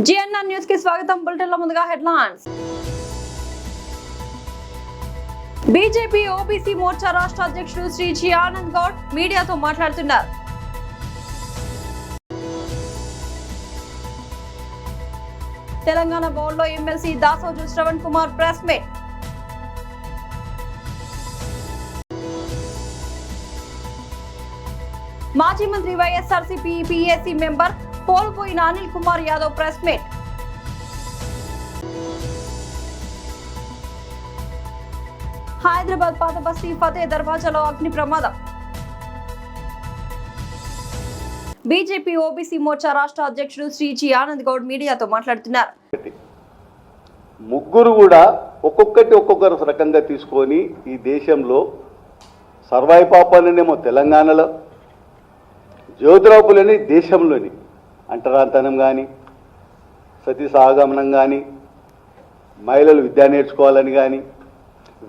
GNR news కి స్వాగతం. Bulletin లో ముందుగా హెడ్లైన్స్. బీజేపీ ఓబీసీ మోర్చా రాష్ట్ర అధ్యక్షుడు శ్రీ జి ఆనంద్ గౌడ్ మీడియాతో మాట్లాడుతున్నారు. తెలంగాణ భవన్లో MLC Dasoju Shravan Kumar press meet. మాజీ మంత్రి వైఎస్ఆర్సీపీ పీఏసీ మెంబర్ కోల్పోయిన అనిల్ కుమార్ యాదవ్ ప్రెస్ మీట్. హైదరాబాద్ పాత బస్తీ ఫతే దర్వాజాలో అగ్ని ప్రమాదం. బీజేపీ ఓబీసీ మోర్చా రాష్ట్ర అధ్యక్షుడు శ్రీ జి ఆనంద్ గౌడ్ మీడియాతో మాట్లాడుతున్నారు. ముగ్గురు కూడా ఒక్కొక్కరు రకంగా తీసుకొని ఈ దేశంలో సర్వాయి పాపాలనేమో తెలంగాణలో, జ్యోతిరావుపులని దేశంలోని అంటరాంతనం కానీ, సతీ సహగమనం కానీ, మహిళలు విద్య నేర్చుకోవాలని కానీ,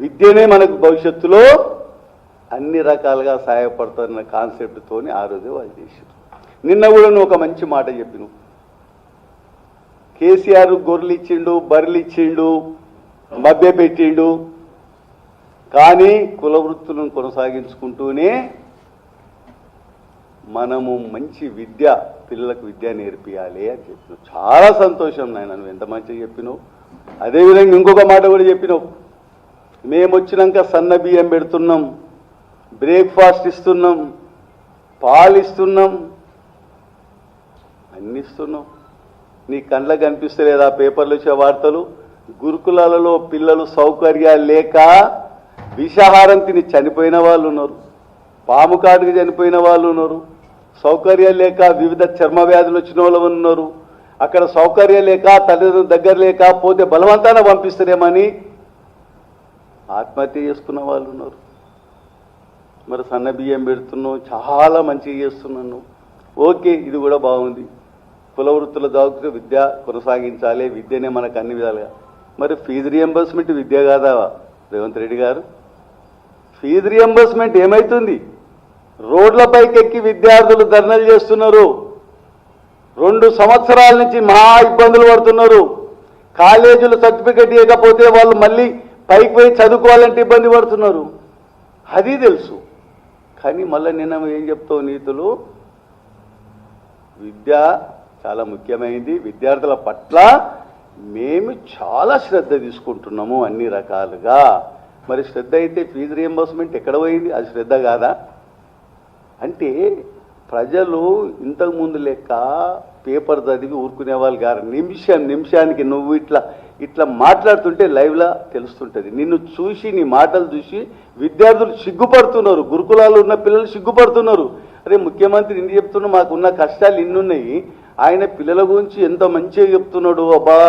విద్యనే మనకు భవిష్యత్తులో అన్ని రకాలుగా సహాయపడుతున్న కాన్సెప్ట్తో ఆ రోజు వాళ్ళు చేశారు. నిన్న కూడా నువ్వు ఒక మంచి మాట చెప్పిను. కేసీఆర్ గొర్రెలు ఇచ్చిండు, బర్రెలు ఇచ్చిండు, మభ్య పెట్టిండు, కానీ కుల వృత్తులను కొనసాగించుకుంటూనే మనము మంచి విద్య, పిల్లలకు విద్య నేర్పియాలి అని చెప్పినావు. చాలా సంతోషం నాయన, నువ్వు ఎంత మంచిగా చెప్పినావు. అదేవిధంగా ఇంకొక మాట కూడా చెప్పినావు. మేము వచ్చినాక సన్న బియ్యం పెడుతున్నాం, బ్రేక్ఫాస్ట్ ఇస్తున్నాం, పాలు ఇస్తున్నాం, అన్ని ఇస్తున్నాం. నీ కండ్లకు కనిపిస్తలేదా పేపర్లు వచ్చే వార్తలు? గురుకులాలలో పిల్లలు సౌకర్యాలు లేక విషాహారం తిని చనిపోయిన వాళ్ళు ఉన్నారు, పాము కాటుకు చనిపోయిన వాళ్ళు ఉన్నారు, సౌకర్యాలు లేక వివిధ చర్మ వ్యాధులు వచ్చిన వాళ్ళు ఉన్నారు. అక్కడ సౌకర్యాలు లేక తల్లిదండ్రుల దగ్గర లేక పోతే బలవంతాన పంపిస్తారేమని ఆత్మహత్య చేసుకున్న వాళ్ళు ఉన్నారు. మరి సన్న బియ్యం పెడుతున్నావు, చాలా మంచిగా చేస్తున్నాను. ఓకే, ఇది కూడా బాగుంది. కుల వృత్తుల ద్వారా విద్య కొనసాగించాలి, విద్యనే మనకు అన్ని విధాలుగా. మరి ఫీజు రియంబర్స్మెంట్ విద్య కాదా రేవంత్ రెడ్డి గారు? ఫీజు రియంబర్స్మెంట్ ఏమవుతుంది? రోడ్లపైకి ఎక్కి విద్యార్థులు ధర్నాలు చేస్తున్నారు. 2 సంవత్సరాల నుంచి మహా ఇబ్బందులు పడుతున్నారు. కాలేజీలు సర్టిఫికెట్ ఇవ్వకపోతే వాళ్ళు మళ్ళీ పైకి పోయి చదువుకోవాలంటే ఇబ్బంది పడుతున్నారు. అది తెలుసు. కానీ మళ్ళీ నిన్న ఏం చెప్తావు నీతులు? విద్య చాలా ముఖ్యమైనది, విద్యార్థుల పట్ల మేము చాలా శ్రద్ధ తీసుకుంటున్నాము అన్ని రకాలుగా. మరి శ్రద్ధ అయితే ఫీజు రియంబర్స్మెంట్ ఎక్కడ పోయింది? అది శ్రద్ధ కాదా? అంటే ప్రజలు ఇంతకుముందు లెక్క పేపర్ చదివి ఊరుకునే వాళ్ళు గారు. నిమిషానికి నువ్వు ఇట్లా మాట్లాడుతుంటే లైవ్లా తెలుస్తుంటుంది. నిన్ను చూసి, నీ మాటలు చూసి విద్యార్థులు సిగ్గుపడుతున్నారు. గురుకులాలు ఉన్న పిల్లలు సిగ్గుపడుతున్నారు. అరే ముఖ్యమంత్రి ఇన్ని చెప్తున్నా, మాకున్న కష్టాలు ఇన్నున్నాయి, ఆయన పిల్లల గురించి ఎంత మంచిగా చెప్తున్నాడు. అబ్బా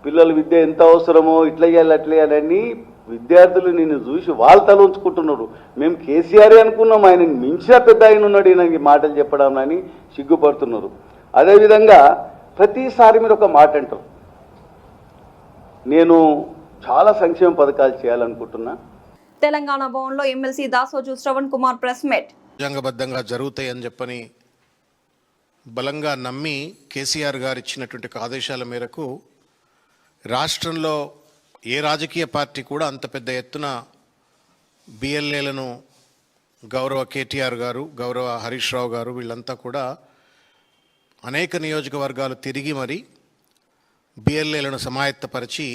పిల్లల విద్య ఎంత అవసరమో, ఇట్లా చేయాలి అట్లా చేయాలని విద్యార్థులు నిన్ను చూసి వాళ్ళు తల ఉంచుకుంటున్నారు. మేము కేసీఆరే అనుకున్నాం, ఆయన మించిన పెద్ద ఆయన ఉన్నాడు ఈయనకి మాటలు చెప్పడం అని సిగ్గుపడుతున్నారు. అదేవిధంగా ప్రతిసారి మీరు ఒక మాట అంటారు, నేను చాలా సంక్షేమ పథకాలు చేయాలనుకుంటున్నా. తెలంగాణ భవన్లో MLC Dasoju Shravan Kumar press meet. రాజ్యాంగబద్ధంగా జరుగుతాయని చెప్పని బలంగా నమ్మి కేసీఆర్ గారు ఇచ్చినటువంటి ఆదేశాల మేరకు రాష్ట్రంలో ఏ రాజకీయ పార్టీ కూడా అంత పెద్ద ఎత్తున బిఎల్ఏలను గౌరవ కేటీఆర్ గారు, గౌరవ హరీష్ రావు గారు వీళ్ళంతా కూడా అనేక నియోజకవర్గాలు తిరిగి మరి బిఎల్ఏలను సమాయత్తపరిచి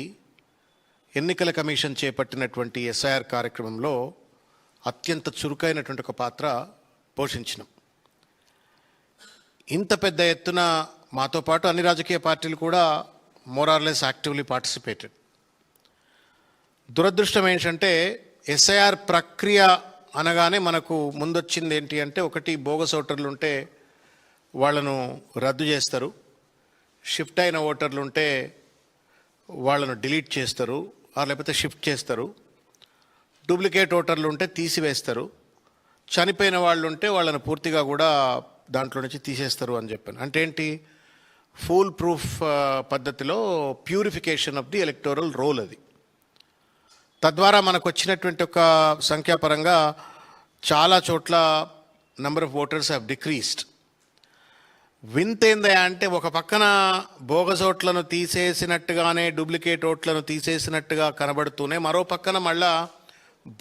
ఎన్నికల కమిషన్ చేపట్టినటువంటి ఎస్ఐఆర్ కార్యక్రమంలో అత్యంత చురుకైనటువంటి ఒక పాత్ర పోషించినాం. ఇంత పెద్ద ఎత్తున మాతో పాటు అన్ని రాజకీయ పార్టీలు కూడా మోరార్లెస్ యాక్టివ్లీ పార్టిసిపేటెడ్. దురదృష్టం ఏంటంటే ఎస్ఐఆర్ ప్రక్రియ అనగానే మనకు ముందొచ్చింది ఏంటి అంటే, ఒకటి బోగస్ ఓటర్లు ఉంటే వాళ్ళను రద్దు చేస్తారు, షిఫ్ట్ అయిన ఓటర్లు ఉంటే వాళ్ళను డిలీట్ చేస్తారు, లేకపోతే షిఫ్ట్ చేస్తారు, డూప్లికేట్ ఓటర్లు ఉంటే తీసివేస్తారు, చనిపోయిన వాళ్ళు ఉంటే వాళ్ళను పూర్తిగా కూడా దాంట్లో నుంచి తీసేస్తారు అని చెప్పాను. అంటే ఏంటి? ఫుల్ ప్రూఫ్ పద్ధతిలో purification of the electoral roll అది. తద్వారా మనకు వచ్చినటువంటి ఒక సంఖ్యాపరంగా చాలా చోట్ల number of voters have decreased. వింత ఏందయ్యా అంటే ఒక పక్కన బోగస్ ఓట్లను తీసేసినట్టుగానే డూప్లికేట్ ఓట్లను తీసేసినట్టుగా కనబడుతూనే మరో పక్కన మళ్ళా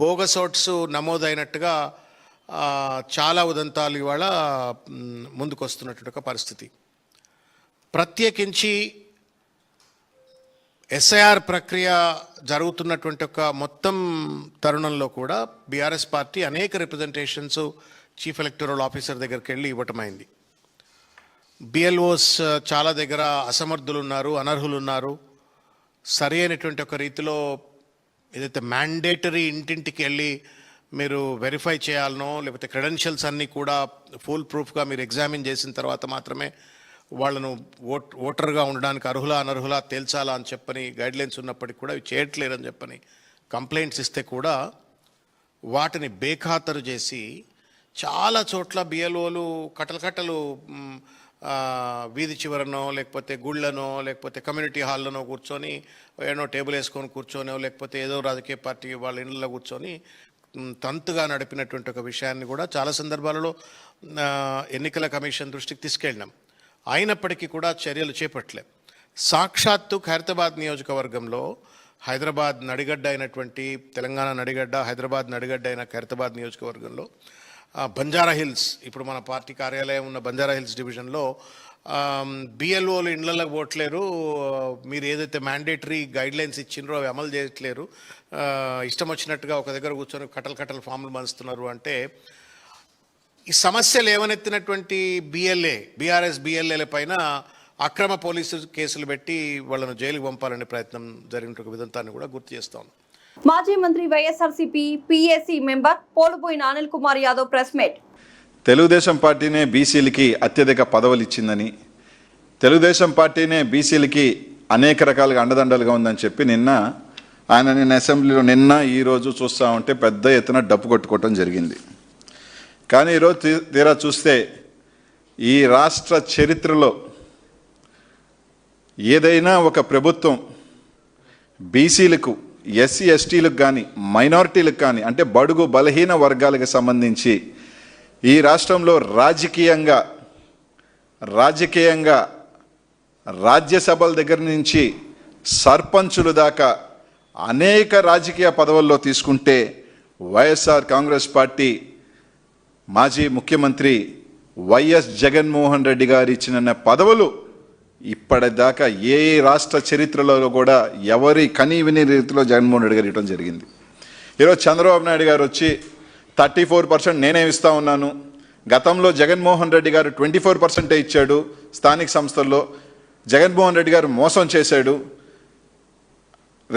బోగస్ ఓట్స్ నమోదైనట్టుగా చాలా ఉదంతాలు ఇవాళ ముందుకు వస్తున్నటువంటి ఒక పరిస్థితి. ప్రత్యేకించి ఎస్ఐఆర్ ప్రక్రియ జరుగుతున్నటువంటి ఒక మొత్తం తరుణంలో కూడా బీఆర్ఎస్ పార్టీ అనేక రిప్రజెంటేషన్స్ చీఫ్ ఎలక్టోరల్ ఆఫీసర్ దగ్గరికి వెళ్ళి ఇవ్వటమైంది. బిఎల్ఓస్ చాలా దగ్గర అసమర్థులు ఉన్నారు, అనర్హులు ఉన్నారు. సరి అయినటువంటి ఒక రీతిలో ఏదైతే మ్యాండేటరీ ఇంటింటికి వెళ్ళి మీరు వెరిఫై చేయాలనో లేకపోతే క్రెడెన్షియల్స్ అన్నీ కూడా ఫుల్ ప్రూఫ్గా మీరు ఎగ్జామిన్ చేసిన తర్వాత మాత్రమే వాళ్ళను ఓటర్గా ఉండడానికి అర్హులా అనర్హులా తేల్చాలా అని చెప్పని గైడ్లైన్స్ ఉన్నప్పటికీ కూడా ఇవి చేయట్లేరని చెప్పని కంప్లైంట్స్ ఇస్తే కూడా వాటిని బేఖాతరు చేసి చాలా చోట్ల బిఎల్ఓలు కట్టలు వీధి చివరనో లేకపోతే గుళ్ళనో లేకపోతే కమ్యూనిటీ హాల్లోనో కూర్చొని ఏదో టేబుల్ వేసుకొని కూర్చొనో లేకపోతే ఏదో రాజకీయ పార్టీ వాళ్ళ ఇళ్ళలో కూర్చొని తంతుగా నడిపినటువంటి ఒక విషయాన్ని కూడా చాలా సందర్భాలలో ఎన్నికల కమిషన్ దృష్టికి తీసుకెళ్ళినాం. అయినప్పటికీ కూడా చర్యలు చేపట్టలే. సాక్షాత్తు ఖైరతాబాద్ నియోజకవర్గంలో హైదరాబాద్ నడిగడ్డ అయినటువంటి తెలంగాణ నడిగడ్డ హైదరాబాద్ నడిగడ్డ అయిన ఖైరతాబాద్ నియోజకవర్గంలో బంజారా హిల్స్, ఇప్పుడు మన పార్టీ కార్యాలయం ఉన్న బంజారా హిల్స్ డివిజన్లో బిఎల్ఓలు ఇండ్లలోకి పోవట్లేరు, మీరు ఏదైతే మ్యాండేటరీ గైడ్లైన్స్ ఇచ్చిండ్రో అవి అమలు చేయట్లేరు, ఇష్టం వచ్చినట్టుగా ఒక దగ్గర కూర్చొని కట్టలు ఫామ్లు పంచుతున్నారు అంటే ఈ సమస్యలు ఏమనెత్తినటువంటి బీఆర్ఎస్ బిఎల్ఏల పైన అక్రమ పోలీసు కేసులు పెట్టి వాళ్ళను జైలుకు పంపాలనే ప్రయత్నం జరిగిన ఒక విధానాన్ని కూడా గుర్తు చేస్తాం. మాజీ మంత్రి YSRCP PAC member Poluboina Anil Kumar Yadav press meet. Telugu Desam పార్టీనే బీసీలకి అత్యధిక పదవులు ఇచ్చిందని, తెలుగుదేశం పార్టీనే బీసీలకి అనేక రకాలుగా అండదండలుగా ఉందని చెప్పి నిన్న అసెంబ్లీలో ఈరోజు చూస్తూ ఉంటే పెద్ద ఎత్తున డప్పు కొట్టుకోవటం జరిగింది. కానీ ఈరోజు తీరా చూస్తే ఈ రాష్ట్ర చరిత్రలో ఏదైనా ఒక ప్రభుత్వం బీసీలకు, ఎస్సీ ఎస్టీలకు కానీ మైనారిటీలకు కానీ అంటే బడుగు బలహీన వర్గాలకు సంబంధించి ఈ రాష్ట్రంలో రాజకీయంగా రాజ్యసభల దగ్గర నుంచి సర్పంచులు దాకా అనేక రాజకీయ పదవుల్లో తీసుకుంటే వైఎస్ఆర్ కాంగ్రెస్ పార్టీ మాజీ ముఖ్యమంత్రి వైఎస్ జగన్మోహన్ రెడ్డి గారు ఇచ్చిన పదవులు ఇప్పటిదాకా ఏ రాష్ట్ర చరిత్రలో కూడా ఎవరి కనీవిని రీతిలో జగన్మోహన్ రెడ్డి గారు ఇవ్వడం జరిగింది. ఈరోజు చంద్రబాబు నాయుడు గారు వచ్చి 34% నేనే ఇస్తా ఉన్నాను, గతంలో జగన్మోహన్ రెడ్డి గారు 24% ఇచ్చాడు, స్థానిక సంస్థల్లో జగన్మోహన్ రెడ్డి గారు మోసం చేశాడు,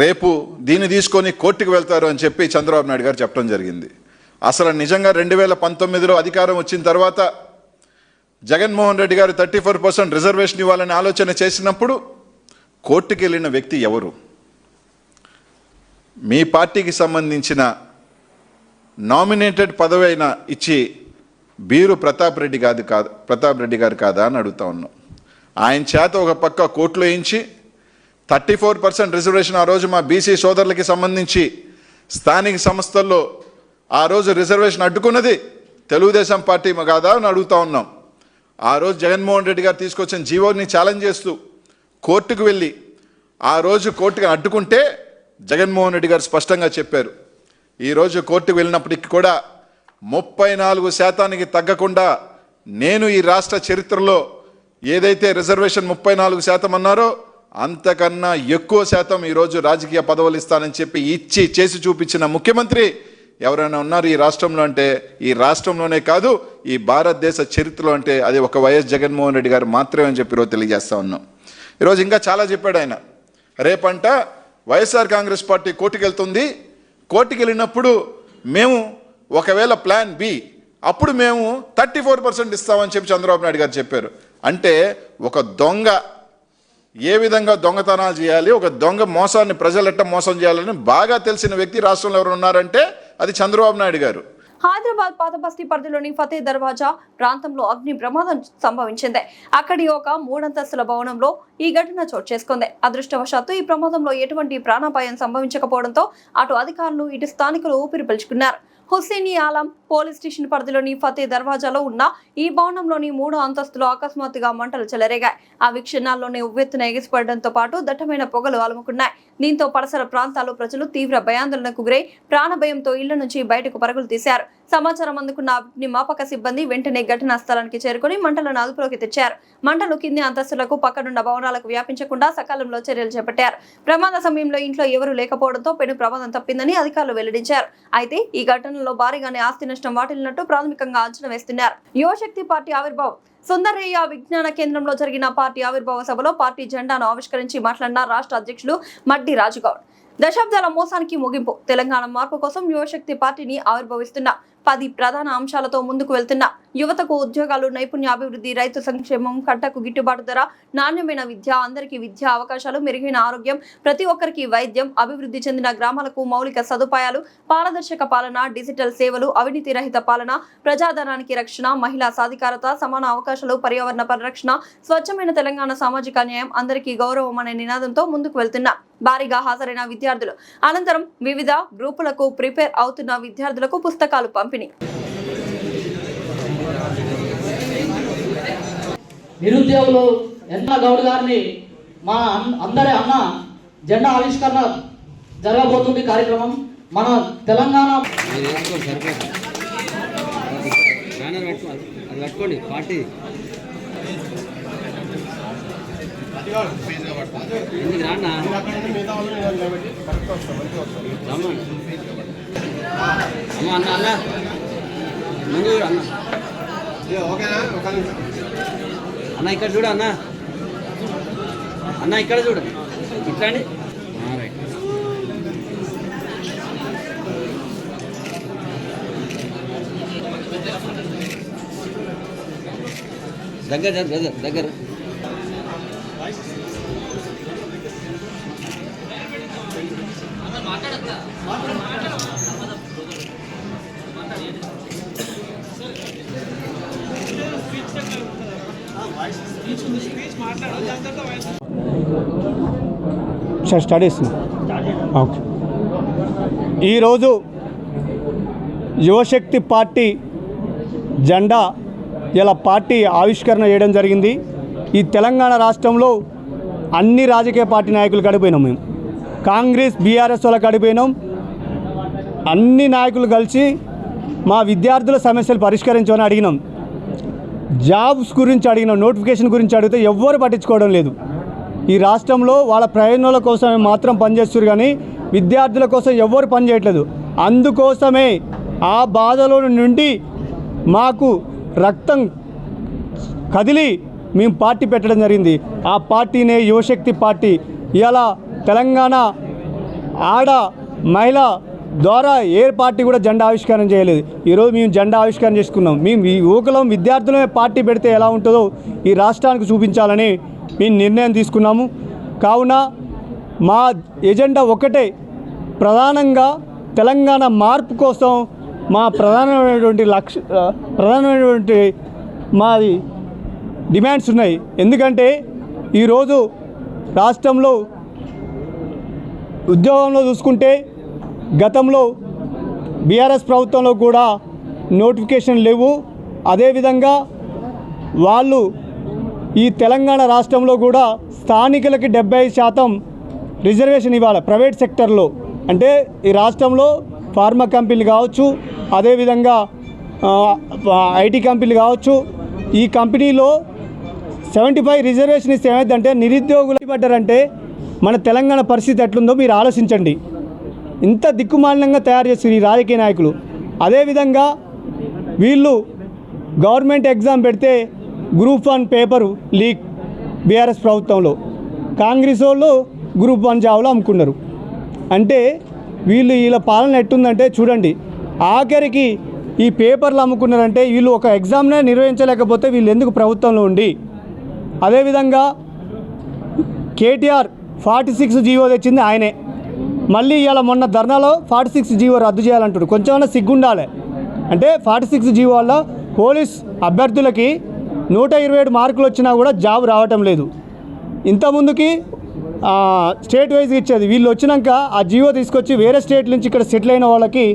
రేపు దీన్ని తీసుకొని కోర్టుకు వెళ్తారు అని చెప్పి చంద్రబాబు నాయుడు గారు చెప్పడం జరిగింది. అసలు నిజంగా 2019లో అధికారం వచ్చిన తర్వాత జగన్మోహన్ రెడ్డి గారు 34% రిజర్వేషన్ ఇవ్వాలని ఆలోచన చేసినప్పుడు కోర్టుకు వెళ్ళిన వ్యక్తి ఎవరు? మీ పార్టీకి సంబంధించిన నామినేటెడ్ పదవి అయినా ఇచ్చి బీరు ప్రతాప్ రెడ్డి గారు కాదా అని అడుగుతా ఉన్నాం. ఆయన చేత ఒక పక్క కోర్టులో వేయించి 34% రిజర్వేషన్ ఆ రోజు మా బీసీ సోదరులకి సంబంధించి స్థానిక సంస్థల్లో ఆ రోజు రిజర్వేషన్ అడ్డుకున్నది తెలుగుదేశం పార్టీ కాదా అని అడుగుతా ఉన్నాం. ఆ రోజు జగన్మోహన్ రెడ్డి గారు తీసుకొచ్చిన జీవోని ఛాలెంజ్ చేస్తూ కోర్టుకు వెళ్ళి ఆ రోజు కోర్టుకు అడ్డుకుంటే జగన్మోహన్ రెడ్డి గారు స్పష్టంగా చెప్పారు, ఈరోజు కోర్టుకు వెళ్ళినప్పటికీ కూడా 34% తగ్గకుండా నేను ఈ రాష్ట్ర చరిత్రలో ఏదైతే రిజర్వేషన్ 34% అన్నారో అంతకన్నా ఎక్కువ శాతం ఈరోజు రాజకీయ పదవులు ఇస్తానని చెప్పి చేసి చూపించిన ముఖ్యమంత్రి ఎవరైనా ఉన్నారు ఈ రాష్ట్రంలో అంటే, ఈ రాష్ట్రంలోనే కాదు ఈ భారతదేశ చరిత్రలో అంటే అది ఒక వైఎస్ జగన్మోహన్ రెడ్డి గారు మాత్రమే అని చెప్పి ఈరోజు తెలియజేస్తా ఉన్నాం. ఈరోజు ఇంకా చాలా చెప్పాడు ఆయన. రేపంట వైఎస్ఆర్ కాంగ్రెస్ పార్టీ కోర్టుకు వెళ్తుంది, కోర్టుకు వెళ్ళినప్పుడు మేము ఒకవేళ ప్లాన్ బి అప్పుడు మేము 34% ఇస్తామని చెప్పి చంద్రబాబు నాయుడు గారు చెప్పారు. అంటే ఒక దొంగ ఏ విధంగా దొంగతనాలు చేయాలి, ఒక దొంగ మోసాన్ని ప్రజలెట్ట మోసం చేయాలని బాగా తెలిసిన వ్యక్తి రాష్ట్రంలో ఎవరు ఉన్నారంటే అది చంద్రబాబు నాయుడు గారు. హైదరాబాద్ పాత బస్తీ పరిధిలోని ఫతే దర్వాజా ప్రాంతంలో అగ్ని ప్రమాదం సంభవించింది. అక్కడి ఒక 3 అంతస్తుల భవనంలో ఈ ఘటన చోటు చేసుకుంది. అదృష్టవశాత్తు ఈ ప్రమాదంలో ఎటువంటి ప్రాణాపాయం సంభవించకపోవడంతో అటు అధికారులు ఇటు స్థానికులు ఊపిరి పీల్చుకున్నారు. హుస్సేని ఆలం పోలీస్ స్టేషన్ పరిధిలోని ఫతే దర్వాజాలో ఉన్న ఈ భవనంలోని 3వ అంతస్తులో అకస్మాత్తుగా మంటలు చెలరేగాయి. ఆ క్షణాల్లోనే ఉవ్వెత్తున ఎగిసిపడడంతో పాటు దట్టమైన పొగలు అలుముకున్నాయి. దీంతో పరిసర ప్రాంతాల్లో ప్రజలు తీవ్ర భయాందోళనకు గురై ప్రాణభయంతో ఇళ్ల నుంచి బయటకు పరుగులు తీశారు. సమాచారం అందుకున్న అగ్నిమాపక సిబ్బంది వెంటనే ఘటనా స్థలానికి చేరుకుని మంటలను అదుపులోకి తెచ్చారు. మంటలు కింది అంతస్తులకు పక్కనున్న భవనాలకు వ్యాపించకుండా సకాలంలో చర్యలు చేపట్టారు. ప్రమాద సమయంలో ఇంట్లో ఎవరూ లేకపోవడంతో పెను ప్రమాదం తప్పిందని అధికారులు వెల్లడించారు. అయితే ఈ ఘటనలో భారీగానే ఆస్తి నష్టం వాటిల్లినట్టు ప్రాథమికంగా అంచనా వేస్తున్నారు. యువశక్తి పార్టీ ఆవిర్భావం సుందరయ్య విజ్ఞాన కేంద్రంలో జరిగిన పార్టీ ఆవిర్భావ సభలో పార్టీ జెండాను ఆవిష్కరించి మాట్లాడిన రాష్ట్ర అధ్యక్షులు మడ్డి రాజుగౌడ్. దశాబ్దాల మోసానికి ముగింపు. తెలంగాణ మార్పు కోసం యువశక్తి పార్టీని ఆవిర్భవిస్తున్న 10 ప్రధాన అంశాలతో ముందుకు వెళ్తున్న యువతకు ఉద్యోగాలు, నైపుణ్యాభివృద్ధి, రైతు సంక్షేమం, పంటకు గిట్టుబాటు ధర, నాణ్యమైన విద్య, అందరికీ విద్యా అవకాశాలు, మెరుగైన ఆరోగ్యం, ప్రతి ఒక్కరికి వైద్యం, అభివృద్ధి చెందిన గ్రామాలకు మౌలిక సదుపాయాలు, పారదర్శక పాలన, డిజిటల్ సేవలు, అవినీతి రహిత పాలన, ప్రజాధనానికి రక్షణ, మహిళా సాధికారత, సమాన అవకాశాలు, పర్యావరణ పరిరక్షణ, స్వచ్ఛమైన తెలంగాణ, సామాజిక న్యాయం, అందరికీ గౌరవం అనే నినాదంతో ముందుకు వెళ్తున్న భారీగా హాజరైన విద్యార్థులు అనంతరం వివిధ గ్రూపులకు ప్రిపేర్ అవుతున్న విద్యార్థులకు పుస్తకాలు పంపిణీ. నిరుద్యోగులు ఎన్న గౌడ్ గారిని మా అందరి అన్న జెండా ఆవిష్కరణ జరగబోతుంది కార్యక్రమం. మన తెలంగాణ పార్టీ అన్న అన్న అన్న ఇక్కడ చూడు అన్న అన్న ఇక్కడ చూడు ఇట్లా అండి దగ్గర దగ్గర స్టడీస్ ఓకే. ఈరోజు యువశక్తి పార్టీ జెండా ఇలా పార్టీ ఆవిష్కరణ చేయడం జరిగింది. ఈ తెలంగాణ రాష్ట్రంలో అన్ని రాజకీయ పార్టీ నాయకులు గడిపోయినాం. మేము కాంగ్రెస్ బీఆర్ఎస్ వాళ్ళకి గడిపోయినాం. అన్ని నాయకులు కలిసి మా విద్యార్థుల సమస్యలు పరిష్కరించమని అడిగినాం. జాబ్స్ గురించి అడిగినాం, నోటిఫికేషన్ గురించి అడిగితే ఎవ్వరు పట్టించుకోవడం లేదు. ఈ రాష్ట్రంలో వాళ్ళ ప్రయోజనాల కోసమే మాత్రం పనిచేస్తారు కానీ విద్యార్థుల కోసం ఎవ్వరు పనిచేయట్లేదు. అందుకోసమే ఆ బాధలో నుండి మాకు రక్తం కదిలి మేము పార్టీ పెట్టడం జరిగింది. ఆ పార్టీనే యువశక్తి పార్టీ. ఇలా తెలంగాణ ఆడ మహిళ ద్వారా ఏ పార్టీ కూడా జెండా ఆవిష్కరణ చేయలేదు. ఈరోజు మేము జెండా ఆవిష్కరణ చేసుకున్నాం. మేము ఈ యువకులం విద్యార్థులమే పార్టీ పెడితే ఎలా ఉంటుందో ఈ రాష్ట్రానికి చూపించాలని మేము నిర్ణయం తీసుకున్నాము. కావున మా ఎజెండా ఒకటే, ప్రధానంగా తెలంగాణ మార్పు కోసం మా ప్రధానమైనటువంటి మాది డిమాండ్స్ ఉన్నాయి. ఎందుకంటే ఈరోజు రాష్ట్రంలో ఉద్యోగంలో చూసుకుంటే గతంలో బీఆర్ఎస్ ప్రభుత్వంలో కూడా నోటిఫికేషన్ లేవు. అదేవిధంగా వాళ్ళు ఈ తెలంగాణ రాష్ట్రంలో కూడా స్థానికులకి 70% రిజర్వేషన్ ఇవ్వాలి ప్రైవేట్ సెక్టర్లో. అంటే ఈ రాష్ట్రంలో ఫార్మా కంపెనీలు కావచ్చు, అదేవిధంగా ఐటీ కంపెనీలు కావచ్చు. ఈ కంపెనీలో 75 రిజర్వేషన్ ఇస్తే ఏమైందంటే నిరుద్యోగులు పడ్డారంటే మన తెలంగాణ పరిస్థితి ఎట్లుందో మీరు ఆలోచించండి. ఇంత దిక్కుమాలినంగా తయారు చేస్తారు ఈ రాజకీయ నాయకులు. అదేవిధంగా వీళ్ళు గవర్నమెంట్ ఎగ్జామ్ పెడితే గ్రూప్ 1 పేపరు లీక్ బీఆర్ఎస్ ప్రభుత్వంలో, కాంగ్రెస్ వాళ్ళు గ్రూప్ 1 జాబులు అమ్ముకున్నారు. అంటే వీళ్ళ పాలన ఎట్టుందంటే చూడండి. ఆఖరికి ఈ పేపర్లు అమ్ముకున్నారంటే వీళ్ళు ఒక ఎగ్జామ్నే నిర్వహించలేకపోతే వీళ్ళు ఎందుకు ప్రభుత్వంలో ఉండి. అదేవిధంగా కేటీఆర్ 46 జీవో తెచ్చింది ఆయనే. మళ్ళీ ఇలా మొన్న ధర్నాలో 46 జీవో రద్దు చేయాలంటాడు. కొంచెమైనా సిగ్గుండాలి. అంటే 46 జీవో వల్ల పోలీస్ అభ్యర్థులకి 127 మార్కులు వచ్చినా కూడా జాబ్ రావటం లేదు. ఇంతకుముందుకి స్టేట్ వైజ్ ఇచ్చేది. వీళ్ళు వచ్చినాక ఆ జీవో తీసుకొచ్చి వేరే స్టేట్ నుంచి ఇక్కడ సెటిల్ అయిన వాళ్ళకి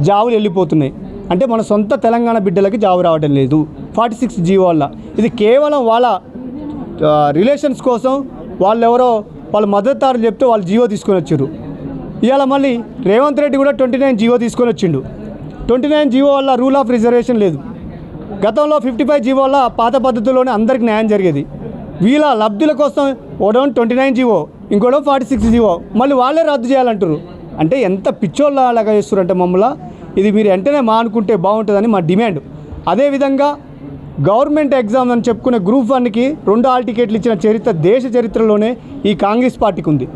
జాబులు వెళ్ళిపోతున్నాయి. అంటే మన సొంత తెలంగాణ బిడ్డలకి జాబు రావడం లేదు 46 జీవో వల్ల. ఇది కేవలం వాళ్ళ రిలేషన్స్ కోసం వాళ్ళ మద్దతుదారులు చెప్తే వాళ్ళు జీవో తీసుకొని వచ్చారు. ఇవాళ మళ్ళీ రేవంత్ రెడ్డి కూడా 29 జీవో తీసుకొని వచ్చిండు. 29 జీవో వల్ల రూల్ ఆఫ్ రిజర్వేషన్ లేదు. గతంలో 55 జీవో వల్ల పాత పద్ధతిలోనే అందరికి న్యాయం జరిగేది. వీళ్ళ లబ్ధుల కోసం ఒకడేమో 29 జీవో, ఇంకోటో 46 జీవో, మళ్ళీ వాళ్ళే రద్దు చేయాలంటారు. అంటే ఎంత పిచ్చోళ్ళ అలాగా చేస్తారంటే మమ్మల్ని. ఇది మీరు వెంటనే మానుకుంటే బాగుంటుందని మా డిమాండ్. అదేవిధంగా గవర్నమెంట్ ఎగ్జామ్ అని చెప్పుకునే గ్రూప్ 1కి 2 హాల్ టికెట్లు ఇచ్చిన చరిత్ర దేశ చరిత్రలోనే ఈ కాంగ్రెస్ పార్టీకి ఉంది.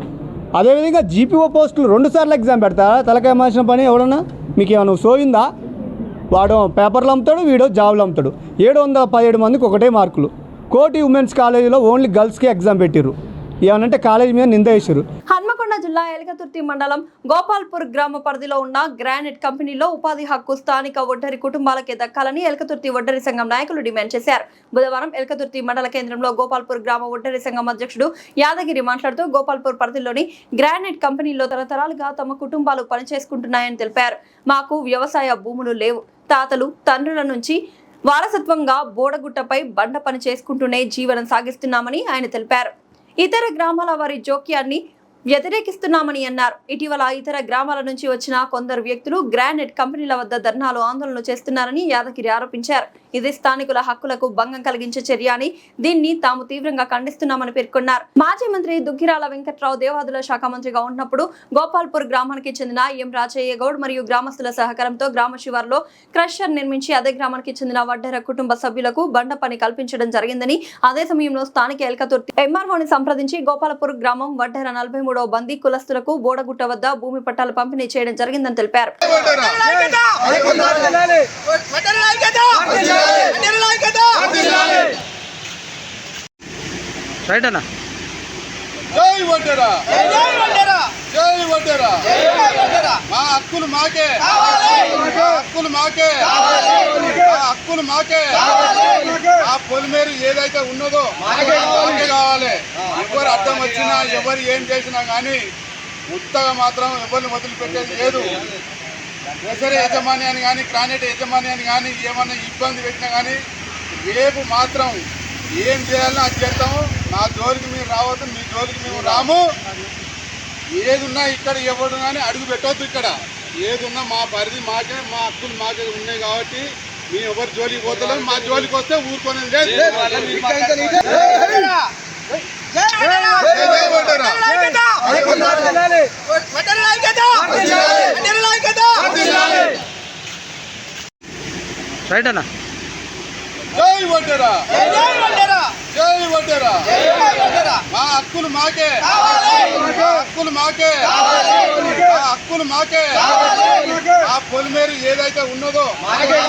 అదేవిధంగా జీపీఓ పోస్టులు 2 సార్లు ఎగ్జామ్ పెడతారా? తలకాయ మార్చిన పని ఎవడన్నా మీకు ఏమైనా సోయిందా? వాడు పేపర్లు అమ్ముతాడు, వీడో జాబులు అమ్ముతాడు. 717 మందికి ఒకటే మార్కులు. కోటి ఉమెన్స్ కాలేజీలో ఓన్లీ గర్ల్స్కి ఎగ్జామ్ పెట్టిర్రు. ఏమనంటే కాలేజీ మీద నింద వేసారు. హన్మకొండ జిల్లా ఎలకతుర్తి మండలం గోపాల్పూర్ గ్రామ పరిధిలో ఉన్న గ్రానైట్ కంపెనీలో ఉపాధి హక్కు స్థానిక ఒడ్డరి కుటుంబాలకే దక్కాలని ఎలకతుర్తి ఒడ్డరి సంఘం నాయకులు డిమాండ్ చేశారు. బుధవారం ఎలకతుర్తి మండల కేంద్రంలో గోపాల్పూర్ గ్రామ ఒడ్డరి సంఘం అధ్యక్షుడు యాదగిరి మాట్లాడుతూ గోపాల్పూర్ పరిధిలోని గ్రానైట్ కంపెనీలో తరతరాలుగా తమ కుటుంబాలు పనిచేసుకుంటున్నాయని తెలిపారు. మాకు వ్యవసాయ భూములు లేవు. తాతలు తండ్రుల నుంచి వారసత్వంగా బోడగుట్టపై బండ పని చేసుకుంటూనే జీవనం సాగిస్తున్నామని ఆయన తెలిపారు. ఇతర గ్రామాల వారి జోక్యాన్ని వ్యతిరేకిస్తున్నామని అన్నారు. ఇటీవల ఇతర గ్రామాల నుంచి వచ్చిన కొందరు వ్యక్తులు గ్రానైట్ కంపెనీల వద్ద ధర్నాలు ఆందోళనలు చేస్తున్నారని యాదగిరి ఆరోపించారు. ఇది స్థానికుల హక్కులకు భంగం కలిగించే చర్య అని దీన్ని తాము తీవ్రంగా ఖండిస్తున్నామని పేర్కొన్నారు. మాజీ మంత్రి దుగ్గిరాల వెంకట్రావు దేవాదుల శాఖ మంత్రిగా ఉన్నప్పుడు గోపాల్పూర్ గ్రామానికి చెందిన ఎం రాజయ్య గౌడ్ మరియు గ్రామస్తుల సహకారంతో గ్రామ శివార్లో క్రషర్ నిర్మించి అదే గ్రామానికి చెందిన వడ్డెర కుటుంబ సభ్యులకు బండ పని కల్పించడం జరిగిందని, అదే సమయంలో స్థానిక ఎలకతుర్తి ఎంఆర్ఓని సంప్రదించి గోపాలపూర్ గ్రామం వడ్డెర 43వ బందీ కులస్తులకు బోడగుట్ట వద్ద భూమి పట్టాలు పంపిణీ చేయడం జరిగిందని తెలిపారు. రైట్ అన్న. జై వడ్డెరా, జై వడ్డెరా, జై వడ్డెరా, మా హక్కులు మాకే, హక్కులు మాకే, హక్కులు మాకే. ఆ పొలిమేరు ఏదైతే ఉన్నదో మాకే కావాలి. ఎవరు అడ్డం వచ్చినా ఎవరు ఏం చేసినా కానీ ఉత్తగా మాత్రం ఎవరిని వదిలిపెట్టేది లేదు. దసరా యజమాన్యాన్ని కానీ గ్రానైట్ యజమాన్యాన్ని కానీ ఏమన్నా ఇబ్బంది పెట్టినా కానీ రేపు మాత్రం ఏం చేయాలో అది చేస్తాము. మా జోలికి మీరు రావద్దు, మీ జోలికి మేము రాము. ఏదున్నా ఇక్కడ ఎవరు కానీ అడుగు పెట్టవద్దు. ఇక్కడ ఏదున్నా మా పరిధి మాకే, మా హక్కులు మాకే ఉన్నాయి కాబట్టి మేము ఎవరు జోలికి పోతలేము. మా జోలికి వస్తే ఊరుకోనేది లేదు. రైట్ అన్న. జై వడ్డెరా, జై వడ్డెరా, జై వడ్డెరా, మా హక్కులు మాకే, హక్కులు మాకే, హక్కులు మాకే. ఆ పొలిమేరు ఏదైతే ఉన్నదో మాకే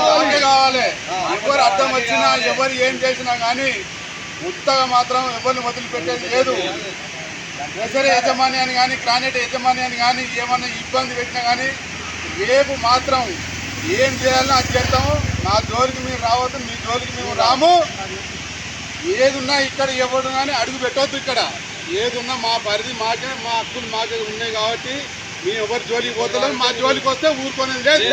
కావాలి. ఎవరు అడ్డం వచ్చినా ఎవరు ఏం చేసినా కానీ ఉత్తగా మాత్రం ఎవరిని వదిలిపెట్టేది లేదు. దసరా యజమాన్యాన్ని కానీ గ్రానైట్ యజమాన్యాన్ని కానీ ఏమన్నా ఇబ్బంది పెట్టినా కానీ రేపు మాత్రం ఏం చేయాలో అది చేస్తాము. మా జోలికి మీరు రావద్దు, మీ జోలికి మేము రాము. ఏదున్నా ఇక్కడ ఎవరు కానీ అడుగు పెట్టవద్దు. ఇక్కడ ఏదున్నా మా పరిధి మాకే, మా హక్కులు మాకే ఉన్నాయి కాబట్టి మేము ఎవరు జోలికి పోతలేము. మా జోలికి వస్తే ఊరుకోనేది లేదు.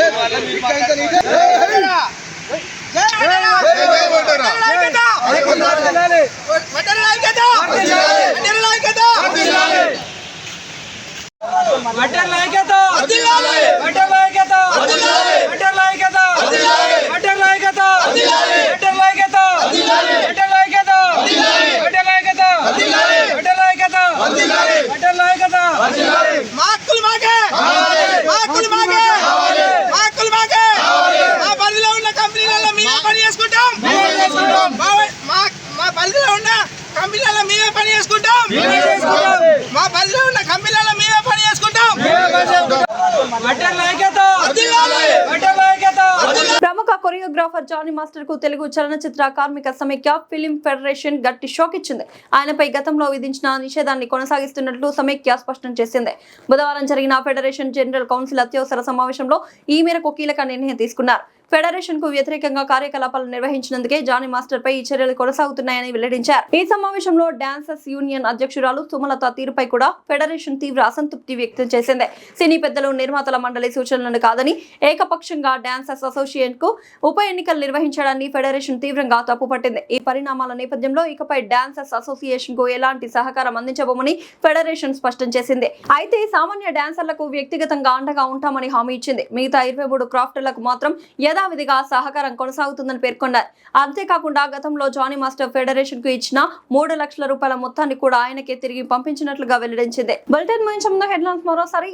ప్రముఖ కొరియోగ్రాఫర్ జానీ మాస్టర్ కు తెలుగు చలనచిత్ర కార్మిక సమైక్య ఫిలిం ఫెడరేషన్ గట్టి షాక్ ఇచ్చింది. ఆయనపై గతంలో విధించిన నిషేధాన్ని కొనసాగిస్తున్నట్లు సమైక్య స్పష్టం చేసింది. బుధవారం జరిగిన ఫెడరేషన్ జనరల్ కౌన్సిల్ అత్యవసర సమావేశంలో ఈ మేరకు కీలక నిర్ణయం తీసుకున్నారు. ఫెడరేషన్ కు వ్యతిరేకంగా కార్యకలాపాలు నిర్వహించినందుకే జానీ మాస్టర్ పై ఈ చర్యలు కొనసాగుతున్నాయని వెల్లడించారు. ఈ సమావేశంలో డాన్సర్స్ యూనియన్ అధ్యక్షురాలు సుమలత తీరుపై కూడా ఫెడరేషన్ తీవ్ర అసంతృప్తి వ్యక్తం చేసింది. సినీ పెద్దలు నిర్మాతల మండలి సూచనలను కాదని ఏకపక్షంగా డాన్సర్స్ అసోసియేషన్ కు ఉప ఎన్నికలు నిర్వహించడాన్ని ఫెడరేషన్ తీవ్రంగా తప్పుపట్టింది. ఈ పరిణామాల నేపథ్యంలో ఇకపై డాన్సర్స్ అసోసియేషన్ కు ఎలాంటి సహకారం అందించబోమని ఫెడరేషన్ స్పష్టం చేసింది. అయితే సామాన్య డాన్సర్లకు వ్యక్తిగతంగా అండగా ఉంటామని హామీ ఇచ్చింది. మిగతా 23 క్రాఫ్టర్లకు మాత్రం యథావిధిగా సహకారం కొనసాగుతుందని పేర్కొన్నారు. అంతేకాకుండా గతంలో జానీ మాస్టర్ ఫెడరేషన్ కు ఇచ్చిన 3 లక్షల రూపాయల మొత్తాన్ని కూడా ఆయనకే తిరిగి పంపించినట్లుగా వెల్లడించింది. బులెటిన్ ముగించే ముందు హెడ్లైన్స్ మరోసారి.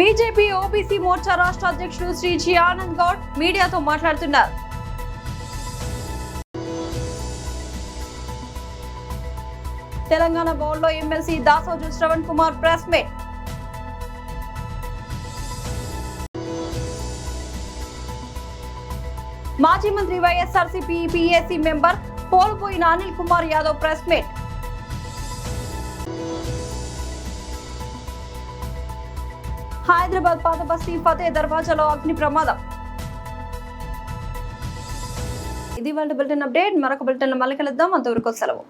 బీజేపీ ఓబీసీ మోర్చా రాష్ట్ర అధ్యక్షుడు శ్రీ జి ఆనంద్ గౌడ్ మీడియాతో మాట్లాడుతున్నారు. తెలంగాణ భవన్లో MLC Dasoju Shravan Kumar press meet. మాజీ మంత్రి వైఎస్ఆర్సీపీ పీఏసీ మెంబర్ కోల్పోయిన అనిల్ కుమార్ యాదవ్ ప్రెస్ మీట్. హైదరాబాద్ పాత బస్తీ ఫతే దర్వాజాలో అగ్ని ప్రమాదం. ఇది వాళ్ళ బులెటిన్ అప్డేట్. మరొక బులెటిన్ మళ్ళీ కలుద్దాం. అంతవరకు సెలవు.